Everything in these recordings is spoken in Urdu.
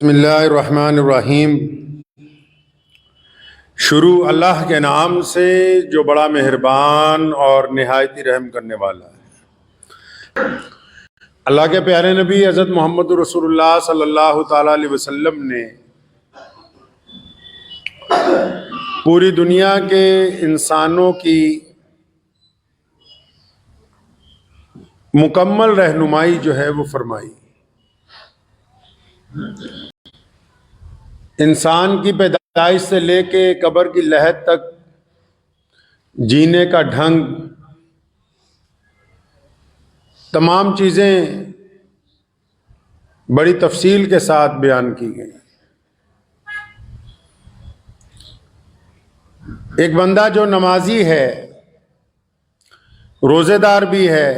بسم اللہ الرحمن الرحیم۔ شروع اللہ کے نام سے جو بڑا مہربان اور نہایت رحم کرنے والا ہے۔ اللہ کے پیارے نبی حضرت محمد رسول اللہ صلی اللہ تعالیٰ علیہ وسلم نے پوری دنیا کے انسانوں کی مکمل رہنمائی جو ہے وہ فرمائی۔ انسان کی پیدائش سے لے کے قبر کی لحد تک جینے کا ڈھنگ، تمام چیزیں بڑی تفصیل کے ساتھ بیان کی گئی۔ ایک بندہ جو نمازی ہے، روزے دار بھی ہے،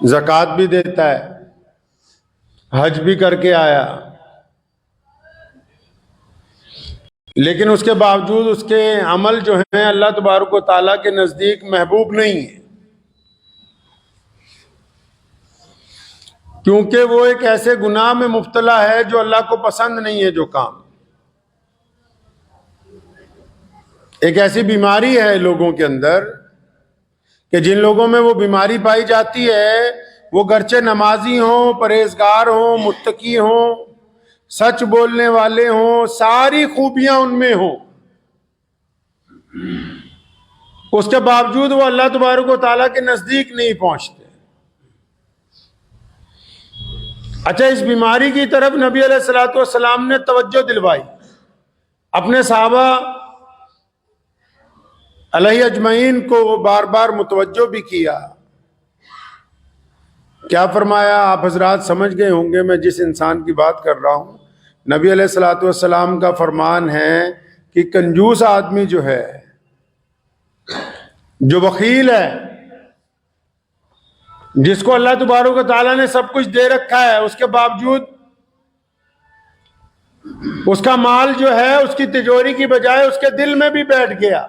زکوٰۃ بھی دیتا ہے، حج بھی کر کے آیا، لیکن اس کے باوجود اس کے عمل جو ہیں اللہ تبارک و تعالیٰ کے نزدیک محبوب نہیں ہیں، کیونکہ وہ ایک ایسے گناہ میں مبتلا ہے جو اللہ کو پسند نہیں ہے۔ جو کام ایک ایسی بیماری ہے لوگوں کے اندر کہ جن لوگوں میں وہ بیماری پائی جاتی ہے، وہ گرچہ نمازی ہوں، پرہیزگار ہوں، متقی ہوں، سچ بولنے والے ہوں، ساری خوبیاں ان میں ہوں، اس کے باوجود وہ اللہ تبارک و تعالیٰ کے نزدیک نہیں پہنچتے۔ اچھا، اس بیماری کی طرف نبی علیہ الصلوۃ والسلام نے توجہ دلوائی، اپنے صحابہ علیہ اجمعین کو بار بار متوجہ بھی کیا۔ کیا فرمایا؟ آپ حضرات سمجھ گئے ہوں گے میں جس انسان کی بات کر رہا ہوں۔ نبی علیہ الصلوۃ والسلام کا فرمان ہے کہ کنجوس آدمی جو ہے، جو بخیل ہے، جس کو اللہ تبارک و تعالیٰ نے سب کچھ دے رکھا ہے، اس کے باوجود اس کا مال جو ہے اس کی تجوری کی بجائے اس کے دل میں بھی بیٹھ گیا،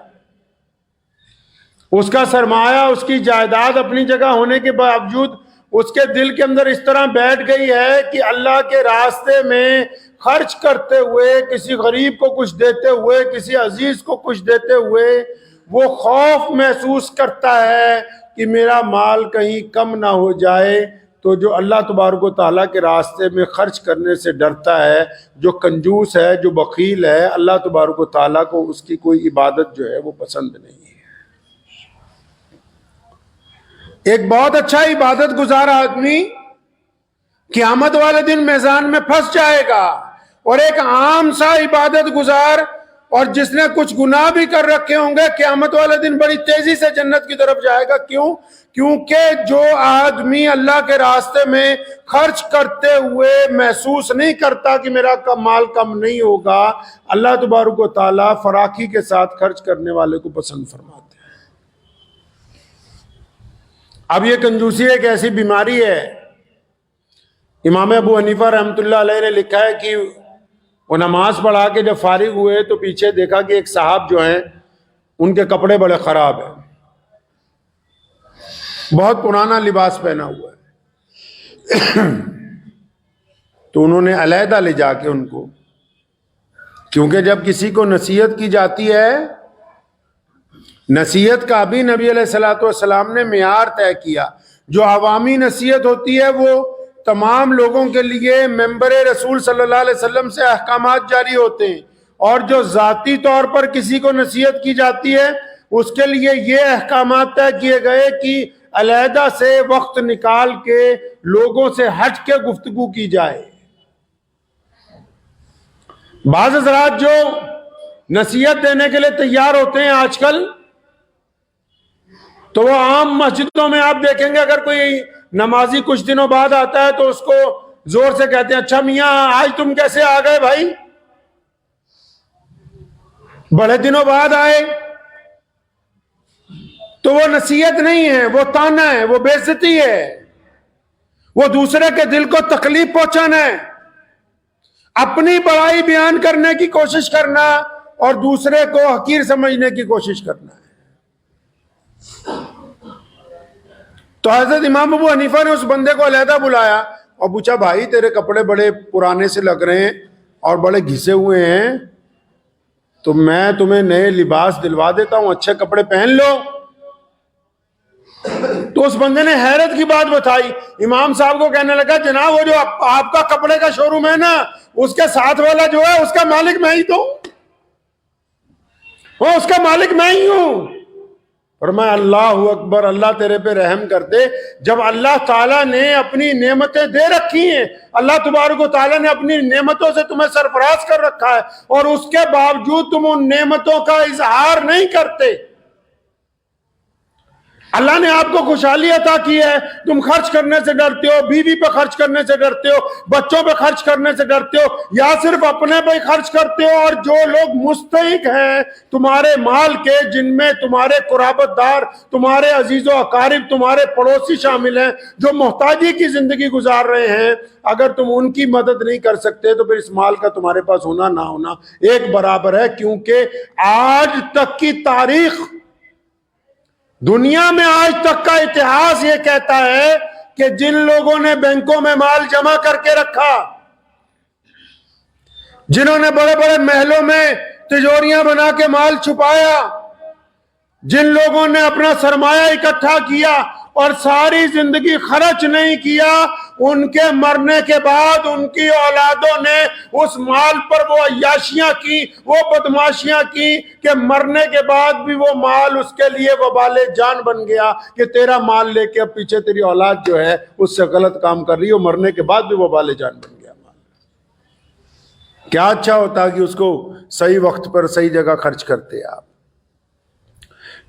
اس کا سرمایہ، اس کی جائیداد اپنی جگہ ہونے کے باوجود اس کے دل کے اندر اس طرح بیٹھ گئی ہے کہ اللہ کے راستے میں خرچ کرتے ہوئے، کسی غریب کو کچھ دیتے ہوئے، کسی عزیز کو کچھ دیتے ہوئے وہ خوف محسوس کرتا ہے کہ میرا مال کہیں کم نہ ہو جائے۔ تو جو اللہ تبارک و تعالیٰ کے راستے میں خرچ کرنے سے ڈرتا ہے، جو کنجوس ہے، جو بخیل ہے، اللہ تبارک و تعالیٰ کو اس کی کوئی عبادت جو ہے وہ پسند نہیں ہے۔ ایک بہت اچھا عبادت گزار آدمی قیامت والے دن میزان میں پھنس جائے گا، اور ایک عام سا عبادت گزار اور جس نے کچھ گناہ بھی کر رکھے ہوں گے قیامت والے دن بڑی تیزی سے جنت کی طرف جائے گا۔ کیوں؟ کیونکہ جو آدمی اللہ کے راستے میں خرچ کرتے ہوئے محسوس نہیں کرتا کہ میرا مال کم نہیں ہوگا، اللہ تبارک و تعالیٰ فراخی کے ساتھ خرچ کرنے والے کو پسند فرماتے ہیں۔ اب یہ کنجوسی ایک ایسی بیماری ہے، امام ابو حنیفہ رحمۃ اللہ علیہ نے لکھا ہے کہ وہ نماز پڑھا کے جب فارغ ہوئے تو پیچھے دیکھا کہ ایک صاحب جو ہیں ان کے کپڑے بڑے خراب ہیں، بہت پرانا لباس پہنا ہوا ہے۔ تو انہوں نے علیحدہ لے جا کے ان کو، کیونکہ جب کسی کو نصیحت کی جاتی ہے، نصیحت کا بھی نبی علیہ الصلوۃ والسلام نے معیار طے کیا۔ جو عوامی نصیحت ہوتی ہے وہ تمام لوگوں کے لیے ممبر رسول صلی اللہ علیہ وسلم سے احکامات جاری ہوتے ہیں، اور جو ذاتی طور پر کسی کو نصیحت کی جاتی ہے اس کے لیے یہ احکامات طے کیے گئے کہ علیحدہ سے وقت نکال کے لوگوں سے ہٹ کے گفتگو کی جائے۔ بعض حضرات جو نصیحت دینے کے لیے تیار ہوتے ہیں آج کل، تو وہ عام مسجدوں میں آپ دیکھیں گے اگر کوئی نمازی کچھ دنوں بعد آتا ہے تو اس کو زور سے کہتے ہیں، اچھا میاں آج تم کیسے آ گئے بھائی؟ بڑے دنوں بعد آئے۔ تو وہ نصیحت نہیں ہے، وہ طعنہ ہے، وہ بے عزتی ہے، وہ دوسرے کے دل کو تکلیف پہنچانا ہے، اپنی بڑائی بیان کرنے کی کوشش کرنا اور دوسرے کو حقیر سمجھنے کی کوشش کرنا ہے۔ تو حضرت امام ابو حنیفہ نے اس بندے کو علیحدہ بلایا اور پوچھا بھائی تیرے کپڑے بڑے پرانے سے لگ رہے ہیں اور بڑے گھسے ہوئے ہیں، تو میں تمہیں نئے لباس دلوا دیتا ہوں، اچھے کپڑے پہن لو۔ تو اس بندے نے حیرت کی بات بتائی، امام صاحب کو کہنے لگا جناب وہ جو آپ کا کپڑے کا شو روم ہے نا، اس کے ساتھ والا جو ہے اس کا مالک میں ہی تو ہوں، وہ اس کا مالک میں ہی ہوں۔ فرمایا اللہ اکبر، اللہ تیرے پہ رحم کر دے۔ جب اللہ تعالیٰ نے اپنی نعمتیں دے رکھی ہیں، اللہ تبارک و تعالیٰ نے اپنی نعمتوں سے تمہیں سرفراز کر رکھا ہے، اور اس کے باوجود تم ان نعمتوں کا اظہار نہیں کرتے۔ اللہ نے آپ کو خوشحالی عطا کی ہے، تم خرچ کرنے سے ڈرتے ہو، بیوی پہ خرچ کرنے سے ڈرتے ہو، بچوں پہ خرچ کرنے سے ڈرتے ہو، یا صرف اپنے پہ خرچ کرتے ہو؟ اور جو لوگ مستحق ہیں تمہارے مال کے، جن میں تمہارے قرابت دار، تمہارے عزیز و اقارب، تمہارے پڑوسی شامل ہیں، جو محتاجی کی زندگی گزار رہے ہیں، اگر تم ان کی مدد نہیں کر سکتے تو پھر اس مال کا تمہارے پاس ہونا نہ ہونا ایک برابر ہے۔ کیونکہ آج تک کی تاریخ، دنیا میں آج تک کا اتہاس یہ کہتا ہے کہ جن لوگوں نے بینکوں میں مال جمع کر کے رکھا، جنہوں نے بڑے بڑے محلوں میں تجوریاں بنا کے مال چھپایا، جن لوگوں نے اپنا سرمایہ اکٹھا کیا اور ساری زندگی خرچ نہیں کیا، ان کے مرنے کے بعد ان کی اولادوں نے اس مال پر وہ عیاشیاں کی، وہ بدماشیاں کی کہ مرنے کے بعد بھی وہ مال اس کے لیے وبال جان بن گیا، کہ تیرا مال لے کے اب پیچھے تیری اولاد جو ہے اس سے غلط کام کر رہی ہے، مرنے کے بعد بھی وبال جان بن گیا مال۔ کیا اچھا ہوتا کہ اس کو صحیح وقت پر صحیح جگہ خرچ کرتے آپ۔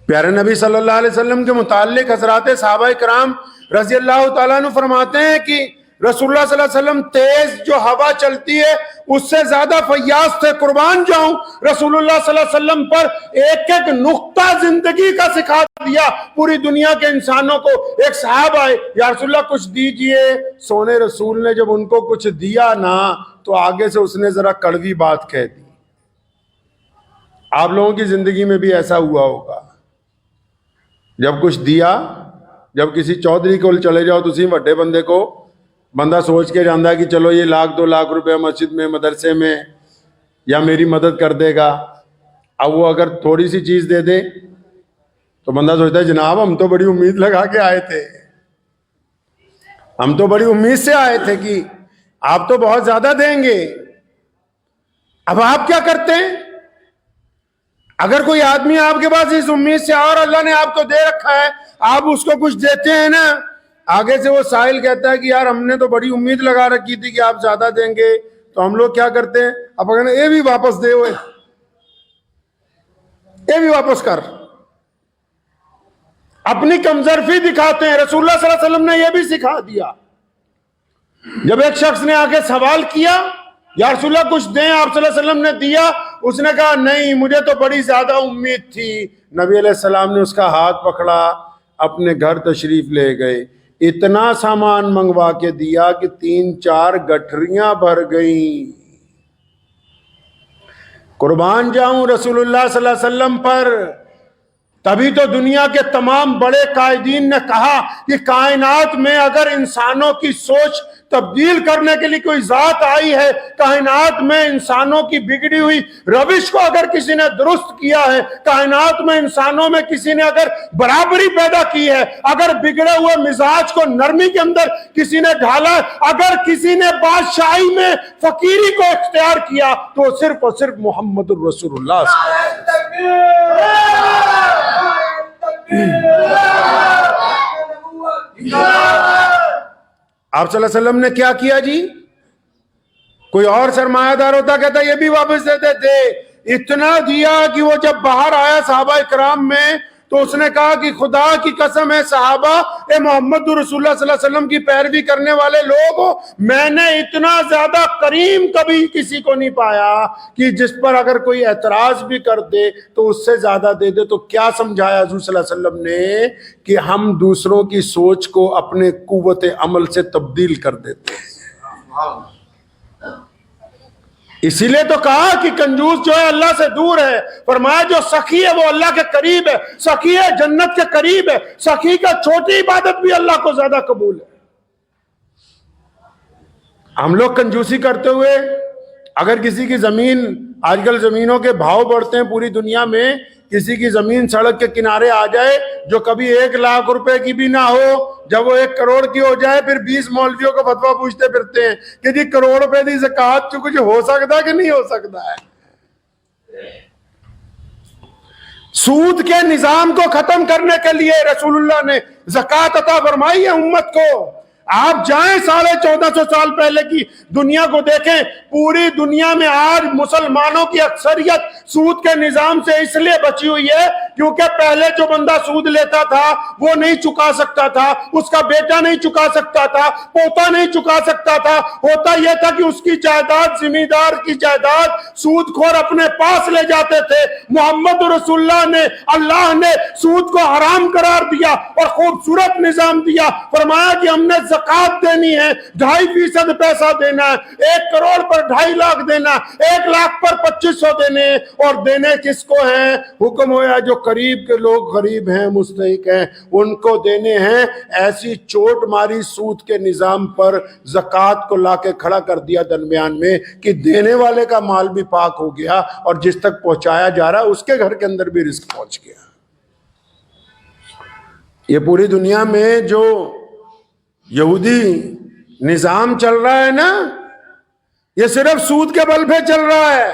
پیارے نبی صلی اللہ علیہ وسلم کے متعلق حضرات صحابہ کرام رضی اللہ تعالیٰ عنہ فرماتے ہیں کہ رسول اللہ صلی اللہ علیہ وسلم تیز جو ہوا چلتی ہے اس سے زیادہ فیاض تھے۔ قربان جاؤں، رسول اللہ صلی اللہ علیہ وسلم پر ایک ایک نقطہ زندگی کا سکھا دیا پوری دنیا کے انسانوں کو۔ ایک صحابہ آئے، یا رسول اللہ کچھ دیجئے۔ سونے رسول نے جب ان کو کچھ دیا نا تو آگے سے اس نے ذرا کڑوی بات کہہ دی۔ آپ لوگوں کی زندگی میں بھی ایسا ہوا ہوگا، جب کچھ دیا، جب کسی چودھری کو چلے جاؤ تو اسی بڑے بندے کو بندہ سوچ کے جاندہ ہے کہ چلو یہ 1,00,000 2,00,000 روپے مسجد میں، مدرسے میں، یا میری مدد کر دے گا۔ اب وہ اگر تھوڑی سی چیز دے دے تو بندہ سوچتا ہے جناب ہم تو بڑی امید لگا کے آئے تھے، ہم تو بڑی امید سے آئے تھے کہ آپ تو بہت زیادہ دیں گے۔ اب آپ کیا کرتے ہیں؟ اگر کوئی آدمی آپ کے پاس اس امید سے اور اللہ نے آپ کو دے رکھا ہے، آپ اس کو کچھ دیتے ہیں نا، آگے سے وہ سائل کہتا ہے کہ یار ہم نے تو بڑی امید لگا رکھی تھی کہ آپ زیادہ دیں گے، تو ہم لوگ کیا کرتے ہیں؟ اب اگر یہ بھی واپس دے ہوئے، یہ بھی واپس کر، اپنی کمزرفی دکھاتے ہیں۔ رسول اللہ صلی اللہ علیہ وسلم نے یہ بھی سکھا دیا۔ جب ایک شخص نے آ کے سوال کیا یا رسول اللہ کچھ دیں، آپ صلی اللہ علیہ وسلم نے دیا، اس نے کہا نہیں مجھے تو بڑی زیادہ امید تھی۔ نبی علیہ السلام نے اس کا ہاتھ پکڑا، اپنے گھر تشریف لے گئے، اتنا سامان منگوا کے دیا کہ 3-4 گٹھریاں بھر گئیں۔ قربان جاؤں رسول اللہ صلی اللہ علیہ وسلم پر۔ تبھی تو دنیا کے تمام بڑے قائدین نے کہا کہ کائنات میں اگر انسانوں کی سوچ تبدیل کرنے کے لیے کوئی ذات آئی ہے، کائنات میں انسانوں کی بگڑی ہوئی روش کو اگر کسی نے درست کیا ہے، کائنات میں انسانوں میں کسی نے اگر برابری پیدا کی ہے، اگر بگڑے ہوئے مزاج کو نرمی کے اندر کسی نے ڈھالا، اگر کسی نے بادشاہی میں فقیری کو اختیار کیا، تو صرف اور صرف محمد الرسول اللہ صلی اللہ علیہ وسلم۔ آپ صلی اللہ علیہ وسلم نے کیا کیا جی؟ کوئی اور سرمایہ دار ہوتا کہتا یہ بھی واپس دیتے تھے۔ اتنا دیا کہ وہ جب باہر آیا صحابہ کرام میں تو اس نے کہا کہ خدا کی قسم ہے صحابہ، اے محمد رسول اللہ صلی اللہ علیہ وسلم کی پیروی کرنے والے لوگ، میں نے اتنا زیادہ کریم کبھی کسی کو نہیں پایا کہ جس پر اگر کوئی اعتراض بھی کر دے تو اس سے زیادہ دے دے۔ تو کیا سمجھایا حضور صلی اللہ علیہ وسلم نے؟ کہ ہم دوسروں کی سوچ کو اپنے قوت عمل سے تبدیل کر دیتے ہیں۔ اسی لیے تو کہا کہ کنجوس جو ہے اللہ سے دور ہے، فرمایا جو سخی ہے وہ اللہ کے قریب ہے، سخی ہے جنت کے قریب ہے، سخی کا چھوٹی عبادت بھی اللہ کو زیادہ قبول ہے۔ ہم لوگ کنجوسی کرتے ہوئے اگر کسی کی زمین، آج کل زمینوں کے بھاؤ بڑھتے ہیں پوری دنیا میں، کسی کی زمین سڑک کے کنارے آ جائے جو کبھی 1,00,000 روپے کی بھی نہ ہو، جب وہ 1 کروڑ کی ہو جائے پھر 20 مولویوں کو فتویٰ پوچھتے پھرتے ہیں کہ جی کروڑ روپے دی زکوٰۃ جو کچھ ہو سکتا کہ نہیں ہو سکتا ہے۔ سود کے نظام کو ختم کرنے کے لیے رسول اللہ نے زکوٰۃ عطا فرمائی ہے امت کو۔ آپ جائیں 1450 سال پہلے کی دنیا کو دیکھیں، پوری دنیا میں آج مسلمانوں کی اکثریت سود کے نظام سے اس لیے بچی ہوئی ہے کیونکہ پہلے جو بندہ سود لیتا تھا وہ نہیں چکا سکتا تھا، اس کا بیٹا نہیں چکا سکتا تھا، پوتا نہیں چکا سکتا تھا۔ ہوتا یہ تھا کہ اس کی جائیداد، ذمہ دار کی جائیداد سود خور اپنے پاس لے جاتے تھے۔ محمد رسول اللہ نے سود کو حرام قرار دیا اور خوبصورت نظام دیا، فرمایا کہ ہم نے زکوٰۃ دینی ہے، 2.5% پیسہ دینا ہے، 1 کروڑ پر 2.5 لاکھ دینا، 1 لاکھ پر 2500 دینے، اور دینے کس کو ہیں؟ حکم ہوا جو قریب کے لوگ غریب ہیں، مستحق ہیں، ان کو دینے ہیں۔ ایسی چوٹ ماری سود کے نظام پر، زکوٰۃ کو لا کے کھڑا کر دیا درمیان میں کہ دینے والے کا مال بھی پاک ہو گیا اور جس تک پہنچایا جا رہا اس کے گھر کے اندر بھی رزق پہنچ گیا۔ یہ پوری دنیا میں جو یہودی نظام چل رہا ہے نا، یہ صرف سود کے بل پہ چل رہا ہے۔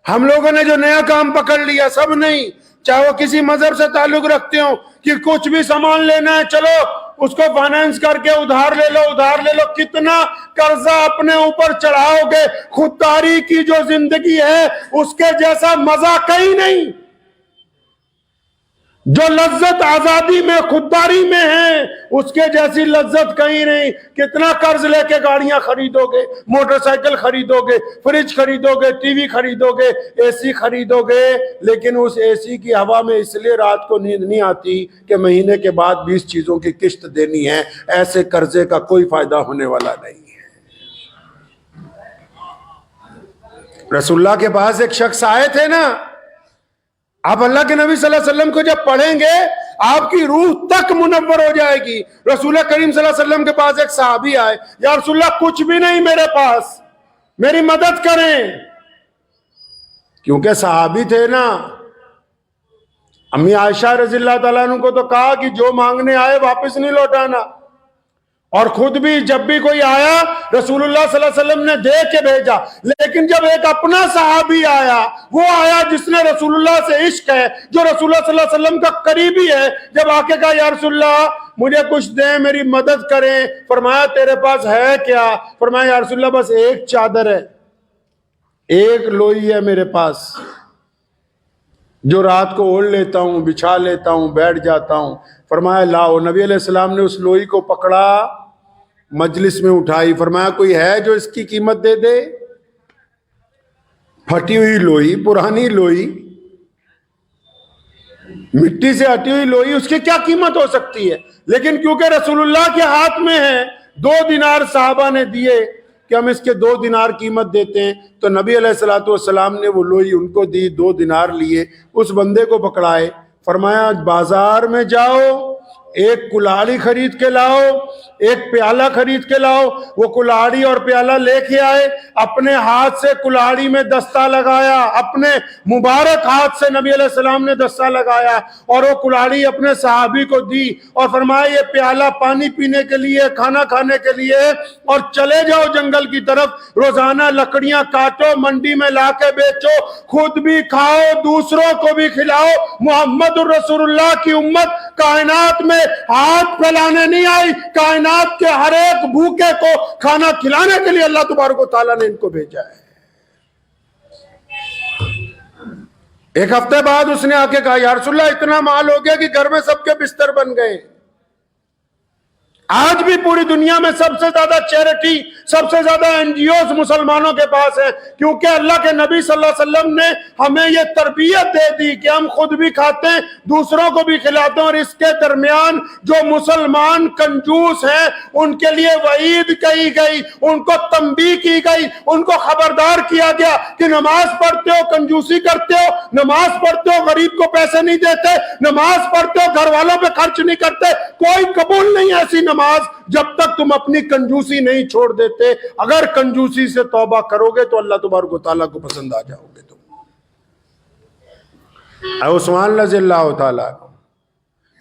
ہم لوگوں نے جو نیا کام پکڑ لیا، سب نہیں، چاہے وہ کسی مذہب سے تعلق رکھتے ہوں کہ کچھ بھی سامان لینا ہے چلو اس کو فائنانس کر کے ادھار لے لو، کتنا قرضہ اپنے اوپر چڑھاؤ گے۔ خودداری کی جو زندگی ہے اس کے جیسا مزہ کہیں نہیں، جو لذت آزادی میں خودداری میں ہے اس کے جیسی لذت کہیں نہیں۔ کتنا قرض لے کے گاڑیاں خریدو گے، موٹر سائیکل خریدو گے، فریج خریدو گے، ٹی وی خریدو گے، اے سی خریدو گے، لیکن اس اے سی کی ہوا میں اس لیے رات کو نیند نہیں آتی کہ مہینے کے بعد 20 چیزوں کی قسط دینی ہے۔ ایسے قرضے کا کوئی فائدہ ہونے والا نہیں ہے۔ رسول اللہ کے پاس ایک شخص آئے تھے نا، آپ اللہ کے نبی صلی اللہ علیہ وسلم کو جب پڑھیں گے آپ کی روح تک منور ہو جائے گی۔ رسول کریم صلی اللہ علیہ وسلم کے پاس ایک صحابی آئے، یا رسول اللہ کچھ بھی نہیں میرے پاس، میری مدد کریں۔ کیونکہ صحابی تھے نا، امی عائشہ رضی اللہ تعالیٰ عنہ کو تو کہا کہ جو مانگنے آئے واپس نہیں لوٹانا، اور خود بھی جب بھی کوئی آیا رسول اللہ صلی اللہ علیہ وسلم نے دے کے بھیجا۔ لیکن جب ایک اپنا صحابی آیا، وہ آیا جس نے رسول اللہ سے عشق ہے، جو رسول اللہ صلی اللہ علیہ وسلم کا قریبی ہے، جب آ کے کہا یا رسول اللہ مجھے کچھ دیں، میری مدد کریں، فرمایا تیرے پاس ہے کیا؟ فرمایا یا رسول اللہ بس ایک چادر ہے، ایک لوئی ہے میرے پاس جو رات کو اوڑھ لیتا ہوں، بچھا لیتا ہوں، بیٹھ جاتا ہوں۔ فرمایا لاؤ۔ نبی علیہ السلام نے اس لوئی کو پکڑا، مجلس میں اٹھائی، فرمایا کوئی ہے جو اس کی قیمت دے دے؟ پھٹی ہوئی لوئی، پرانی لوئی، مٹی سے ہٹی ہوئی لوئی، اس کی کیا قیمت ہو سکتی ہے؟ لیکن کیونکہ رسول اللہ کے ہاتھ میں ہے، 2 دینار صحابہ نے دیے کہ ہم اس کے 2 دینار قیمت دیتے ہیں، تو نبی علیہ السلام نے وہ لوئی ان کو دی، 2 دینار لیے، اس بندے کو پکڑائے، فرمایا بازار میں جاؤ، ایک کلاڑی خرید کے لاؤ، ایک پیالہ خرید کے لاؤ۔ وہ کلاڑی اور پیالہ لے کے آئے، اپنے ہاتھ سے کلاڑی میں دستہ لگایا، اپنے مبارک ہاتھ سے نبی علیہ السلام نے دستہ لگایا، اور وہ کلاڑی اپنے صحابی کو دی اور فرمایا یہ پیالہ پانی پینے کے لیے، کھانا کھانے کے لیے، اور چلے جاؤ جنگل کی طرف، روزانہ لکڑیاں کاٹو، منڈی میں لا کے بیچو، خود بھی کھاؤ، دوسروں کو بھی کھلاؤ۔ محمد الرسول اللہ کی امت کائنات میں ہاتھ پھیلانے نہیں آئی، کائنات کے ہر ایک بھوکے کو کھانا کھلانے کے لیے اللہ تبارک و تعالیٰ نے ان کو بھیجا ہے۔ ایک ہفتے بعد اس نے آ کے کہا یا رسول اللہ اتنا مال ہو گیا کہ گھر میں سب کے بستر بن گئے۔ آج بھی پوری دنیا میں سب سے زیادہ چیریٹی، سب سے زیادہ NGOs مسلمانوں کے پاس ہیں، کیونکہ اللہ کے نبی صلی اللہ علیہ وسلم نے ہمیں یہ تربیت دے دی کہ ہم خود بھی کھاتے ہیں، دوسروں کو بھی کھلاتے ہیں، اور اس کے درمیان جو مسلمان کنجوس ہیں ان کے لیے وعید کہی گئی، ان کو تنبیہ کی گئی، ان کو خبردار کیا گیا کہ نماز پڑھتے ہو کنجوسی کرتے ہو، نماز پڑھتے ہو غریب کو پیسے نہیں دیتے، نماز پڑھتے ہو گھر والوں پہ خرچ نہیں کرتے، کوئی قبول نہیں ایسی نماز نماز جب تک تم اپنی کنجوسی نہیں چھوڑ دیتے. اگر کنجوسی سے توبہ کرو گے تو اللہ تبارک و تعالیٰ کو پسند آ جاؤ گے. تم عثمان رضی اللہ تعالیٰ,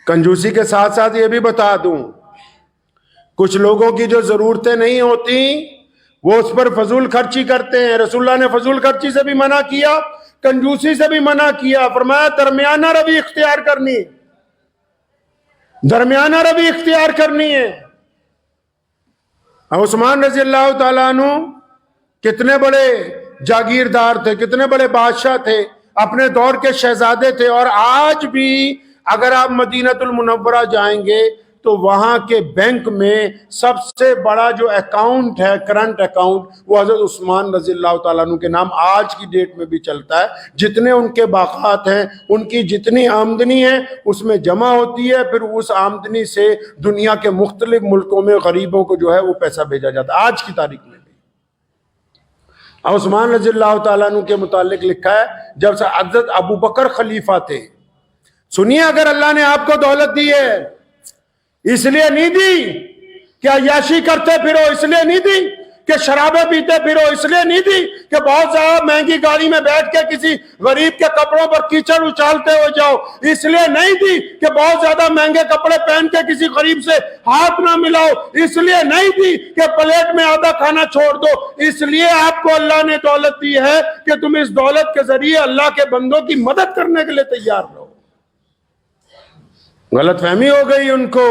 کنجوسی کے ساتھ ساتھ یہ بھی بتا دوں, کچھ لوگوں کی جو ضرورتیں نہیں ہوتی وہ اس پر فضول خرچی کرتے ہیں. رسول اللہ نے فضول خرچی سے بھی منع کیا, کنجوسی سے بھی منع کیا. فرمایا درمیانہ روی اختیار کرنی, درمیانہ روی اختیار کرنی ہے. عثمان رضی اللہ تعالیٰ عنہ کتنے بڑے جاگیردار تھے, کتنے بڑے بادشاہ تھے, اپنے دور کے شہزادے تھے. اور آج بھی اگر آپ مدینہ المنورہ جائیں گے تو وہاں کے بینک میں سب سے بڑا جو اکاؤنٹ ہے, کرنٹ اکاؤنٹ, وہ حضرت عثمان رضی اللہ تعالیٰ عنہ کے نام آج کی ڈیٹ میں بھی چلتا ہے. جتنے ان کے باغات ہیں, ان کی جتنی آمدنی ہے اس میں جمع ہوتی ہے, پھر اس آمدنی سے دنیا کے مختلف ملکوں میں غریبوں کو جو ہے وہ پیسہ بھیجا جاتا ہے. آج کی تاریخ میں بھی عثمان رضی اللہ تعالیٰ عنہ کے متعلق لکھا ہے, جب سے حضرت ابو بکر خلیفہ تھے. سنیے, اگر اللہ نے آپ کو دولت دی ہے اس لیے نہیں دی کہ عیاشی کرتے پھرو, اس لیے نہیں دی کہ شرابیں پیتے پھرو, اس لیے نہیں دی کہ بہت زیادہ مہنگی گاڑی میں بیٹھ کے کسی غریب کے کپڑوں پر کیچڑ اچھالتے ہو جاؤ, اس لیے نہیں دی کہ بہت زیادہ مہنگے کپڑے پہن کے کسی غریب سے ہاتھ نہ ملاؤ, اس لیے نہیں دی کہ پلیٹ میں آدھا کھانا چھوڑ دو. اس لیے آپ کو اللہ نے دولت دی ہے کہ تم اس دولت کے ذریعے اللہ کے بندوں کی مدد کرنے کے لیے تیار رہو. غلط فہمی ہو گئی ان کو.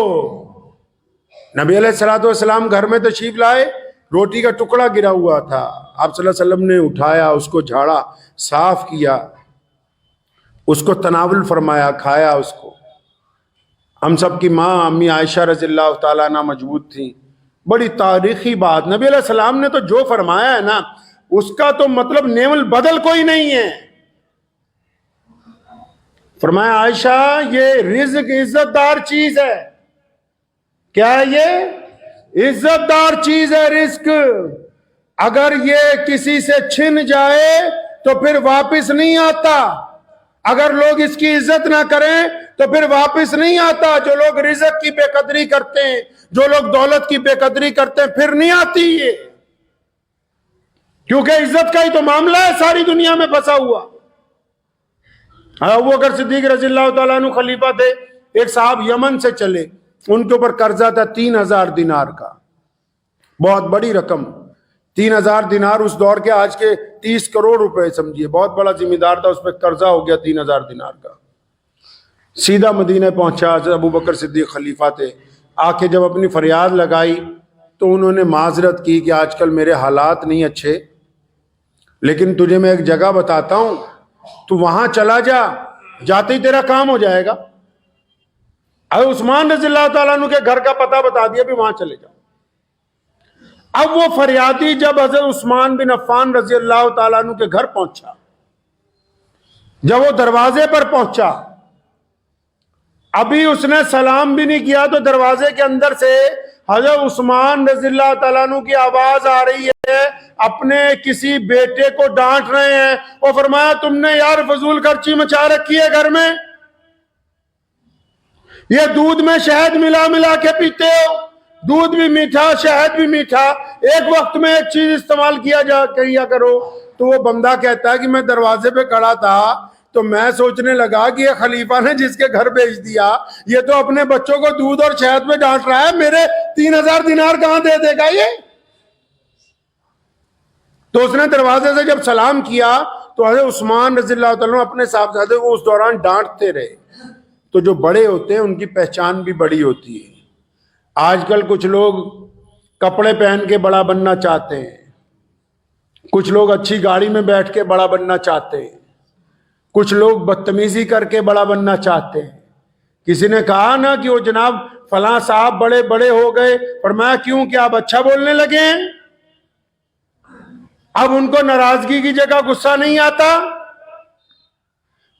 نبی علیہ الصلوۃ والسلام گھر میں تشریف لائے, روٹی کا ٹکڑا گرا ہوا تھا, آپ صلی اللہ علیہ وسلم نے اٹھایا, اس کو جھاڑا, صاف کیا, اس کو تناول فرمایا, کھایا اس کو. ہم سب کی ماں امی عائشہ رضی اللہ تعالیٰ عنہ موجود تھیں. بڑی تاریخی بات, نبی علیہ السلام نے تو جو فرمایا ہے نا اس کا تو مطلب نیم البدل کوئی نہیں ہے. فرمایا عائشہ یہ رزق عزت دار چیز ہے. کیا ہے یہ؟ عزت دار چیز ہے رزق. اگر یہ کسی سے چھن جائے تو پھر واپس نہیں آتا. اگر لوگ اس کی عزت نہ کریں تو پھر واپس نہیں آتا. جو لوگ رزق کی بے قدری کرتے ہیں, جو لوگ دولت کی بے قدری کرتے ہیں, پھر نہیں آتی یہ, کیونکہ عزت کا ہی تو معاملہ ہے ساری دنیا میں پھنسا ہوا. ابوبکر صدیق رضی اللہ تعالیٰ عنہ خلیفہ تھے. ایک صاحب یمن سے چلے, ان کے اوپر قرضہ تھا 3000 دینار کا, بہت بڑی رقم. 3000 دینار اس دور کے آج کے 30 کروڑ روپے سمجھیے, بہت بڑا ذمہ دار تھا, اس پہ قرضہ ہو گیا 3000 دینار کا. سیدھا مدینہ پہنچا, حضرت ابوبکر صدیق خلیفہ تھے. آ کے جب اپنی فریاد لگائی تو انہوں نے معذرت کی کہ آج کل میرے حالات نہیں اچھے, لیکن تجھے میں ایک جگہ بتاتا ہوں, تو وہاں چلا جا, جاتے ہی تیرا کام ہو جائے گا. اب عثمان رضی اللہ تعالیٰ عنہ کے گھر کا پتہ بتا دیا, بھی وہاں چلے جاؤ. اب وہ فریادی جب حضرت عثمان بن عفان رضی اللہ تعالیٰ عنہ کے گھر پہنچا, جب وہ دروازے پر پہنچا, ابھی اس نے سلام بھی نہیں کیا تو دروازے کے اندر سے حضرت عثمان رضی اللہ تعالیٰ عنہ کی آواز آ رہی ہے, اپنے کسی بیٹے کو ڈانٹ رہے ہیں. اور فرمایا تم نے یار فضول خرچی مچا رکھی ہے گھر میں, یہ دودھ میں شہد ملا ملا کے پیتے ہو, دودھ بھی میٹھا شہد بھی میٹھا, ایک وقت میں ایک چیز استعمال کیا کرو. تو وہ بندہ کہتا ہے کہ میں دروازے پہ کھڑا تھا تو میں سوچنے لگا کہ یہ خلیفہ نے جس کے گھر بھیج دیا یہ تو اپنے بچوں کو دودھ اور شہد میں ڈانٹ رہا ہے, میرے 3000 دینار کہاں دے دے گا یہ. تو اس نے دروازے سے جب سلام کیا تو حضرت عثمان رضی اللہ تعالیٰ اپنے صاحبزادے کو اس دوران ڈانٹتے رہے. تو جو بڑے ہوتے ہیں ان کی پہچان بھی بڑی ہوتی ہے. آج کل کچھ لوگ کپڑے پہن کے بڑا بننا چاہتے ہیں, کچھ لوگ اچھی گاڑی میں بیٹھ کے بڑا بننا چاہتے ہیں, کچھ لوگ بدتمیزی کر کے بڑا بننا چاہتے ہیں. کسی نے کہا نا کہ وہ جناب فلاں صاحب بڑے بڑے ہو گئے, اور میں کیوں کہ آپ اچھا بولنے لگے ہیں, اب ان کو ناراضگی کی جگہ غصہ نہیں آتا.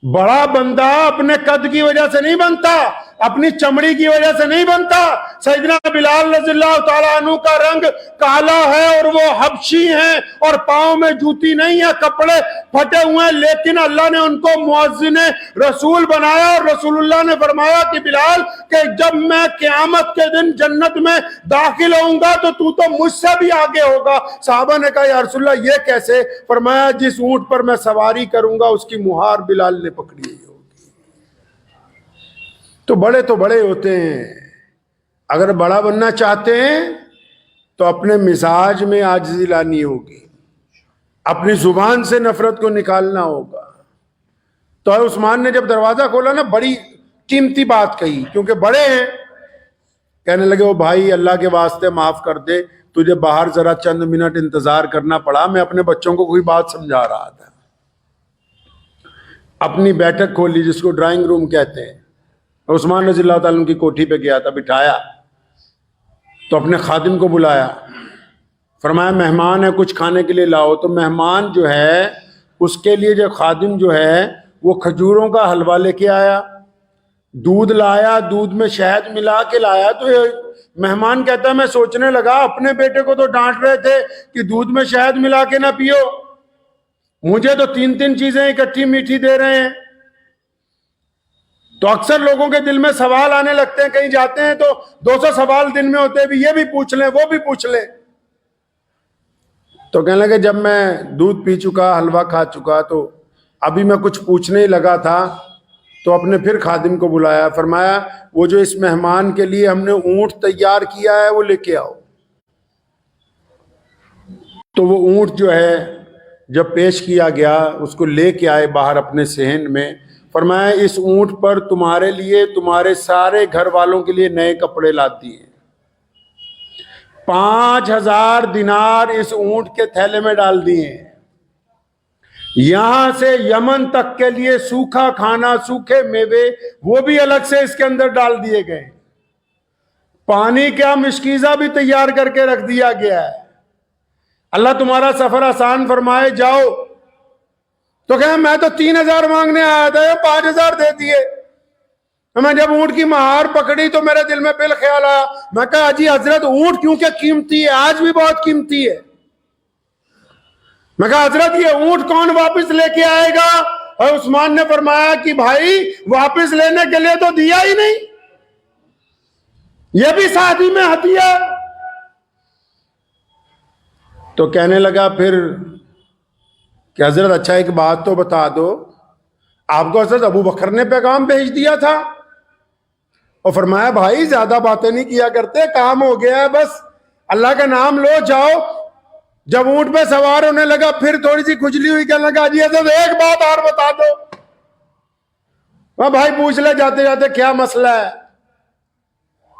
بڑا بندہ اپنے قد کی وجہ سے نہیں بنتا, اپنی چمڑی کی وجہ سے نہیں بنتا. سیدنا بلال رضی اللہ تعالیٰ عنہ کا رنگ کالا ہے اور وہ حبشی ہیں اور پاؤں میں جوتی نہیں ہے, کپڑے پھٹے ہوئے ہیں, لیکن اللہ نے ان کو مؤذن رسول بنایا اور رسول اللہ نے فرمایا کہ بلال کہ جب میں قیامت کے دن جنت میں داخل ہوں گا تو مجھ سے بھی آگے ہوگا. صحابہ نے کہا یا رسول اللہ یہ کیسے؟ فرمایا جس اونٹ پر میں سواری کروں گا اس کی مہار بلال نے پکڑی ہوئی ہوگی. تو بڑے ہوتے ہیں. اگر بڑا بننا چاہتے ہیں تو اپنے مزاج میں عاجزی لانی ہوگی, اپنی زبان سے نفرت کو نکالنا ہوگا. تو عثمان نے جب دروازہ کھولا نا بڑی قیمتی بات کہی, کیونکہ بڑے ہیں. کہنے لگے وہ بھائی اللہ کے واسطے معاف کر دے, تجھے باہر ذرا چند منٹ انتظار کرنا پڑا, میں اپنے بچوں کو کوئی بات سمجھا رہا تھا. اپنی بیٹھک کھولی جس کو ڈرائنگ روم کہتے ہیں. عثمان رضی اللہ تعالیٰ کی کوٹھی پہ گیا تھا, بٹھایا تو اپنے خادم کو بلایا, فرمایا مہمان ہے کچھ کھانے کے لیے لاؤ. تو مہمان جو ہے اس کے لیے جو خادم جو ہے وہ کھجوروں کا حلوہ لے کے آیا, دودھ لایا, دودھ میں شہد ملا کے لایا. تو مہمان کہتا ہے میں سوچنے لگا اپنے بیٹے کو تو ڈانٹ رہے تھے کہ دودھ میں شہد ملا کے نہ پیو, مجھے تو 3 چیزیں اکٹھی میٹھی دے رہے ہیں. تو اکثر لوگوں کے دل میں سوال آنے لگتے ہیں, کہیں جاتے ہیں تو 200 سوال دن میں ہوتے ہیں, بھی یہ بھی پوچھ لیں وہ بھی پوچھ لیں. تو کہنے لگے جب میں دودھ پی چکا, حلوہ کھا چکا, تو ابھی میں کچھ پوچھنے ہی لگا تھا. تو اپنے پھر خادم کو بلایا, فرمایا وہ جو اس مہمان کے لیے ہم نے اونٹ تیار کیا ہے وہ لے کے آؤ. تو وہ اونٹ جو ہے جب پیش کیا گیا اس کو لے کے آئے باہر اپنے صحن میں. فرمایا اس اونٹ پر تمہارے لیے تمہارے سارے گھر والوں کے لیے نئے کپڑے لاتی ہیں. 5000 دینار اس اونٹ کے تھیلے میں ڈال دیے ہیں. یہاں سے یمن تک کے لیے سوکھا کھانا, سوکھے میوے وہ بھی الگ سے اس کے اندر ڈال دیے گئے. پانی کا مشکیزہ بھی تیار کر کے رکھ دیا گیا ہے. اللہ تمہارا سفر آسان فرمائے, جاؤ. تو کہا میں تو 3000 مانگنے آیا تھا, 5000 دے دیے. میں جب اونٹ کی مہار پکڑی تو میرے دل میں بل خیال آیا, میں کہا جی حضرت اونٹ کیونکہ قیمتی ہے, آج بھی بہت قیمتی ہے. میں کہا حضرت یہ اونٹ کون واپس لے کے آئے گا؟ اور عثمان نے فرمایا کہ بھائی واپس لینے کے لیے تو دیا ہی نہیں, یہ بھی شادی میں ہدیہ. تو کہنے لگا پھر کہ حضرت اچھا ایک بات تو بتا دو, آپ کو حضرت ابو بکر نے پیغام بھیج دیا تھا؟ اور فرمایا بھائی زیادہ باتیں نہیں کیا کرتے, کام ہو گیا ہے, بس اللہ کا نام لو, جاؤ. جب اونٹ پہ سوار ہونے لگا پھر تھوڑی سی کھجلی ہوئی, کہنے لگا جی حضرت ایک بات اور بتا دو. بھائی پوچھ لے جاتے جاتے کیا مسئلہ ہے.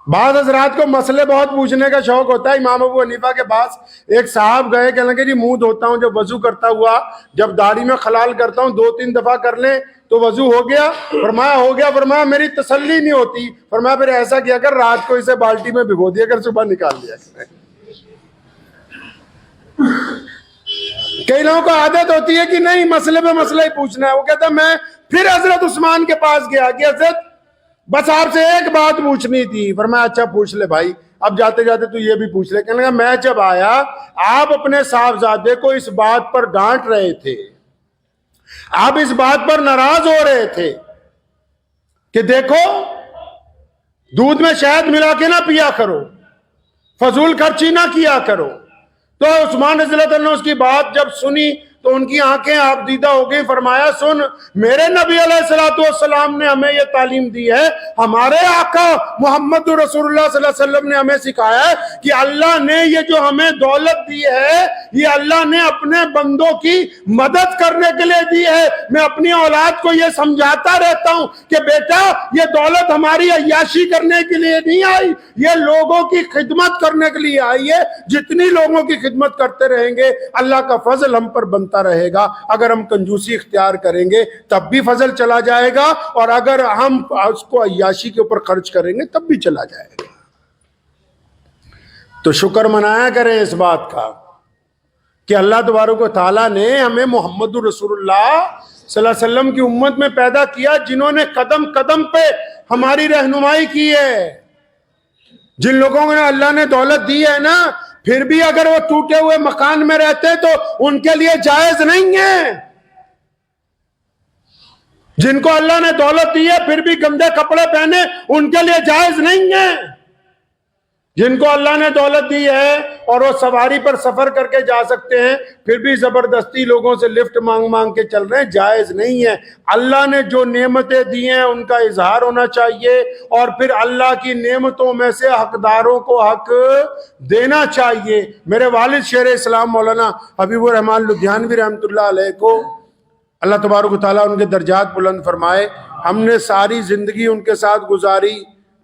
بعض حضرات کو مسئلے بہت پوچھنے کا شوق ہوتا ہے. امام ابو حنیفہ کے پاس ایک صاحب گئے, کہنے لگے جی منہ دھوتا ہوں جب وضو کرتا ہوا, جب داڑھی میں خلال کرتا ہوں 2-3 دفعہ کر لیں تو وضو ہو گیا؟ فرمایا ہو گیا. فرمایا میری تسلی نہیں ہوتی. فرمایا پھر ایسا کیا کر رات کو اسے بالٹی میں بھگو دیا کر, صبح نکال لیا کر. کئی لوگوں کو عادت ہوتی ہے کہ نہیں مسئلے پہ مسئلہ ہی پوچھنا ہے. وہ کہتا ہے میں پھر حضرت عثمان کے پاس گیا کہ حضرت بس آپ سے ایک بات پوچھنی تھی. فرمایا اچھا پوچھ لے بھائی, اب جاتے جاتے تو یہ بھی پوچھ لے. کہنے لگا میں جب آیا آپ اپنے صاحبزادے کو اس بات پر ڈانٹ رہے تھے, آپ اس بات پر ناراض ہو رہے تھے کہ دیکھو دودھ میں شہد ملا کے نہ پیا کرو, فضول خرچی نہ کیا کرو. تو عثمان رضی اللہ عنہ اس کی بات جب سنی تو ان کی آنکھیں آپ دیدہ ہو گئی. فرمایا سن, میرے نبی علیہ الصلوۃ والسلام نے ہمیں یہ تعلیم دی ہے, ہمارے آقا محمد رسول اللہ صلی اللہ علیہ وسلم نے ہمیں سکھایا ہے کہ اللہ نے یہ جو ہمیں دولت دی ہے یہ اللہ نے اپنے بندوں کی مدد کرنے کے لیے دی ہے. میں اپنی اولاد کو یہ سمجھاتا رہتا ہوں کہ بیٹا یہ دولت ہماری عیاشی کرنے کے لیے نہیں آئی, یہ لوگوں کی خدمت کرنے کے لیے آئی ہے. جتنی لوگوں کی خدمت کرتے رہیں گے اللہ کا فضل ہم پر بنتا رہے گا. اگر ہم کنجوسی اختیار کریں گے تب بھی فضل چلا جائے گا, اور اگر ہم اس کو عیاشی کے اوپر خرچ کریں گے تب بھی چلا جائے گا. تو شکر منایا کریں اس بات کا کہ اللہ تبارک و تعالیٰ نے ہمیں محمد رسول اللہ صلی اللہ علیہ وسلم کی امت میں پیدا کیا, جنہوں نے قدم قدم پہ ہماری رہنمائی کی ہے. جن لوگوں نے اللہ نے دولت دی ہے نا، پھر بھی اگر وہ ٹوٹے ہوئے مکان میں رہتے تو ان کے لیے جائز نہیں ہے. جن کو اللہ نے دولت دی ہے پھر بھی گندے کپڑے پہنے، ان کے لیے جائز نہیں ہے. جن کو اللہ نے دولت دی ہے اور وہ سواری پر سفر کر کے جا سکتے ہیں، پھر بھی زبردستی لوگوں سے لفٹ مانگ مانگ کے چل رہے ہیں، جائز نہیں ہے. اللہ نے جو نعمتیں دی ہیں ان کا اظہار ہونا چاہیے، اور پھر اللہ کی نعمتوں میں سے حقداروں کو حق دینا چاہیے. میرے والد شیخ اسلام مولانا حبیب الرحمان لدھیانوی رحمۃ اللہ علیہ کو اللہ تبارک و تعالیٰ ان کے درجات بلند فرمائے. ہم نے ساری زندگی ان کے ساتھ گزاری،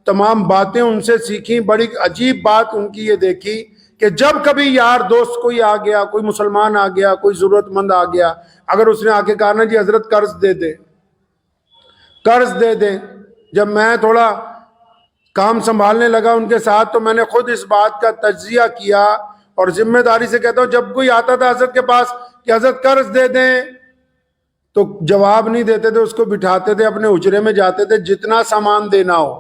تمام باتیں ان سے سیکھی. بڑی عجیب بات ان کی یہ دیکھی کہ جب کبھی یار دوست کوئی آ گیا، کوئی مسلمان آ گیا، کوئی ضرورت مند آ گیا، اگر اس نے آ کے کہا نا جی حضرت قرض دے دے، قرض دے دیں. جب میں تھوڑا کام سنبھالنے لگا ان کے ساتھ تو میں نے خود اس بات کا تجزیہ کیا اور ذمہ داری سے کہتا ہوں، جب کوئی آتا تھا حضرت کے پاس کہ حضرت قرض دے دیں تو جواب نہیں دیتے تھے، اس کو بٹھاتے تھے، اپنے حجرے میں جاتے تھے، جتنا سامان دینا ہو،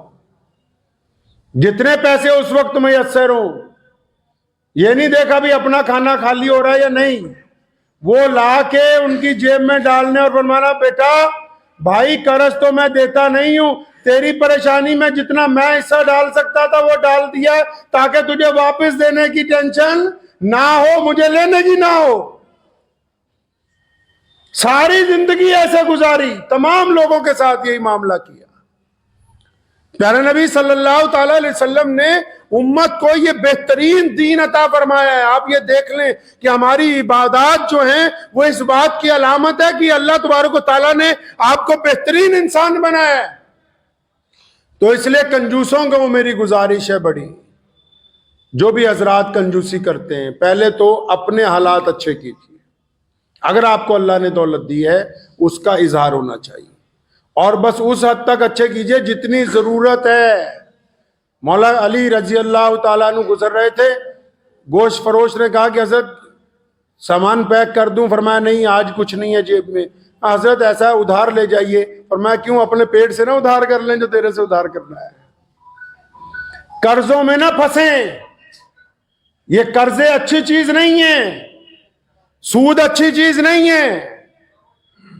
جتنے پیسے اس وقت میسر ہوں. یہ نہیں دیکھا بھی اپنا کھانا خالی ہو رہا ہے یا نہیں، وہ لا کے ان کی جیب میں ڈالنے اور فرمانا بیٹا بھائی قرض تو میں دیتا نہیں ہوں، تیری پریشانی میں جتنا میں حصہ ڈال سکتا تھا وہ ڈال دیا تاکہ تجھے واپس دینے کی ٹینشن نہ ہو، مجھے لینے کی نہ ہو. ساری زندگی ایسے گزاری، تمام لوگوں کے ساتھ یہی معاملہ کیا. پیارے نبی صلی اللہ تعالی علیہ وسلم نے امت کو یہ بہترین دین عطا فرمایا ہے. آپ یہ دیکھ لیں کہ ہماری عبادات جو ہیں وہ اس بات کی علامت ہے کہ اللہ تبارک و تعالیٰ نے آپ کو بہترین انسان بنایا ہے. تو اس لیے کنجوسوں کو میری گزارش ہے بڑی، جو بھی حضرات کنجوسی کرتے ہیں پہلے تو اپنے حالات اچھے کیجیے. اگر آپ کو اللہ نے دولت دی ہے اس کا اظہار ہونا چاہیے، اور بس اس حد تک اچھے کیجئے جتنی ضرورت ہے. مولا علی رضی اللہ تعالیٰ عنہ گزر رہے تھے، گوشت فروش نے کہا کہ حضرت سامان پیک کر دوں، فرمایا نہیں آج کچھ نہیں ہے جیب میں. حضرت ایسا ہے ادھار لے جائیے، فرمایا کیوں، اپنے پیٹ سے نہ ادھار کر لیں جو تیرے سے ادھار کرنا ہے. قرضوں میں نہ پھنسیں، یہ قرضے اچھی چیز نہیں ہیں، سود اچھی چیز نہیں ہے.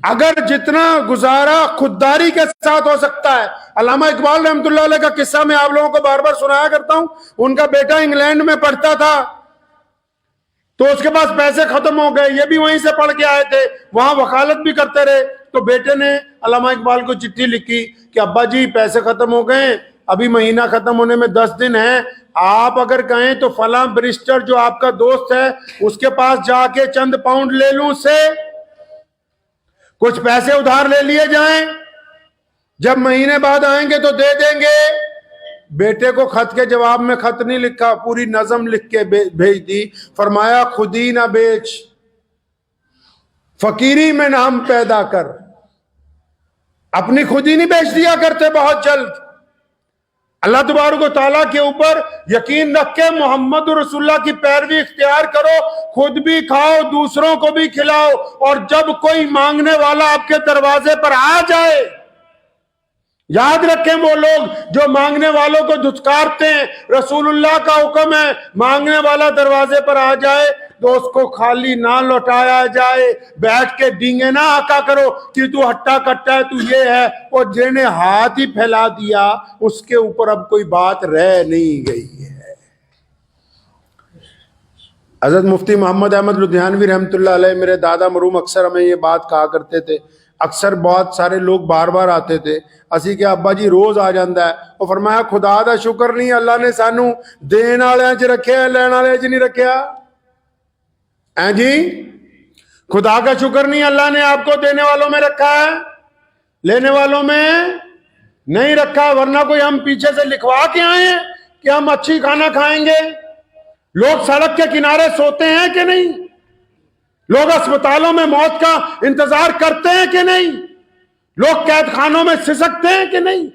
اگر جتنا گزارا خودداری کے ساتھ ہو سکتا ہے. علامہ اقبال رحمۃ اللہ علیہ کا قصہ میں آپ لوگوں کو بار بار سنایا کرتا ہوں. ان کا بیٹا انگلینڈ میں پڑھتا تھا تو اس کے پاس پیسے ختم ہو گئے، یہ بھی وہیں سے پڑھ کے آئے تھے، وہاں وکالت بھی کرتے رہے. تو بیٹے نے علامہ اقبال کو چٹھی لکھی کہ ابا جی پیسے ختم ہو گئے، ابھی مہینہ ختم ہونے میں 10 دن ہیں، آپ اگر کہیں تو فلاں برسٹر جو آپ کا دوست ہے اس کے پاس جا کے چند پاؤنڈ لے لوں، سے کچھ پیسے ادھار لے لیے جائیں، جب مہینے بعد آئیں گے تو دے دیں گے. بیٹے کو خط کے جواب میں خط نہیں لکھا، پوری نظم لکھ کے بھیج دی. فرمایا خودی نہ بیچ، فقیری میں نام پیدا کر. اپنی خودی نہیں بیچ دیا کرتے بہت جلد. اللہ تبارک و تعالیٰ کے اوپر یقین رکھ کے محمد رسول اللہ کی پیروی اختیار کرو، خود بھی کھاؤ دوسروں کو بھی کھلاؤ. اور جب کوئی مانگنے والا آپ کے دروازے پر آ جائے، یاد رکھیں وہ لوگ جو مانگنے والوں کو دھتکارتے ہیں، رسول اللہ کا حکم ہے مانگنے والا دروازے پر آ جائے تو اس کو خالی نہ لوٹایا جائے، بیٹھ کے ڈینگے نہ آکا کرو کہ تو ہٹا کٹا ہے، تو یہ ہے. اور جن نے ہاتھ ہی پھیلا دیا اس کے اوپر اب کوئی بات رہ نہیں گئی ہے. حضرت مفتی محمد احمد لدھیانوی رحمۃ اللہ علیہ میرے دادا مرحوم اکثر ہمیں یہ بات کہا کرتے تھے. اکثر بہت سارے لوگ بار بار آتے تھے، اسی کہ ابا جی روز آ جاندہ ہے. اور فرمایا خدا دا شکر نہیں اللہ نے سانو دین والے چ رکھیا، لین والے چ نہیں رکھیا. جی خدا کا شکر نہیں اللہ نے آپ کو دینے والوں میں رکھا ہے، لینے والوں میں نہیں رکھا. ورنہ کوئی ہم پیچھے سے لکھوا کے آئے ہیں کہ ہم اچھی کھانا کھائیں گے. لوگ سڑک کے کنارے سوتے ہیں کہ نہیں؟ لوگ اسپتالوں میں موت کا انتظار کرتے ہیں کہ نہیں؟ لوگ قید خانوں میں سسکتے ہیں کہ نہیں؟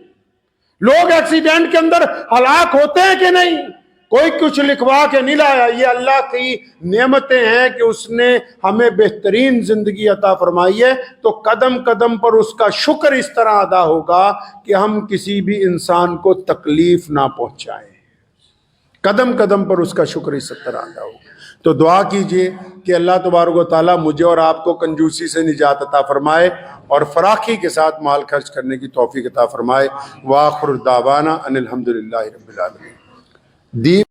لوگ ایکسیڈنٹ کے اندر ہلاک ہوتے ہیں کہ نہیں؟ کوئی کچھ لکھوا کے نہیں لایا، یہ اللہ کی نعمتیں ہیں کہ اس نے ہمیں بہترین زندگی عطا فرمائی ہے، تو قدم قدم پر اس کا شکر اس طرح ادا ہوگا کہ ہم کسی بھی انسان کو تکلیف نہ پہنچائیں، قدم قدم پر اس کا شکر اس طرح ادا ہوگا۔ تو دعا کیجئے کہ اللہ تبارک و تعالیٰ مجھے اور آپ کو کنجوسی سے نجات عطا فرمائے اور فراخی کے ساتھ مال خرچ کرنے کی توفیق عطا فرمائے۔ وآخر دعوانا ان الحمدللہ رب العالمین۔